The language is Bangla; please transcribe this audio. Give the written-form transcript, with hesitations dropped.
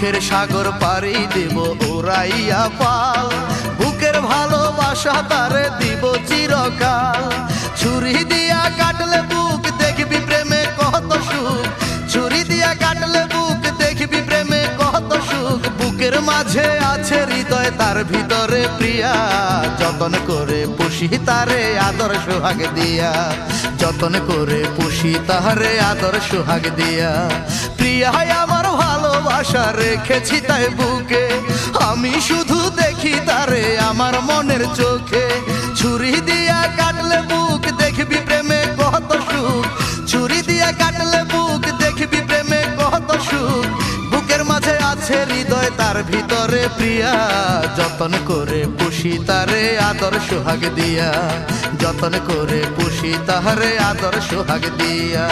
দুঃখের সাগর পাড়ি দেব ওরাইয়া পাল, বুকের ভালোবাসা তারে দিব চিরকাল। ছুরি দিয়া কাটলে বুক দেখবি প্রেমে কত সুখ, ছুরি দিয়া কাটলে বুক দেখবি প্রেমে কত সুখ। বুকের মাঝে আছে হৃদয় তার ভিতরে প্রিয়া, যতন করে পুষি তারে আদর সোহাগ দিয়া, যতন করে পুষি তাহারে আদর সোহাগ দিয়া। প্রিয়াই আমার ভালোবাসা রেখেছি তাই বুকে, আমি শুধু দেখি তারে আমার মনের চোখে। ছুরি দিয়া কাটলে বুক দেখবি প্রেমে কত সুখ, ছুরি দিয়া কাটলে বুক দেখবি প্রেমে কত সুখ। বুকের মাঝে আছে হৃদয় তার ভিতরে প্রিয়া, যতন করে পুষি তারে আদর সোহাগ দিয়া, যতন করে পুষি তাহারে আদর সোহাগ দিয়া।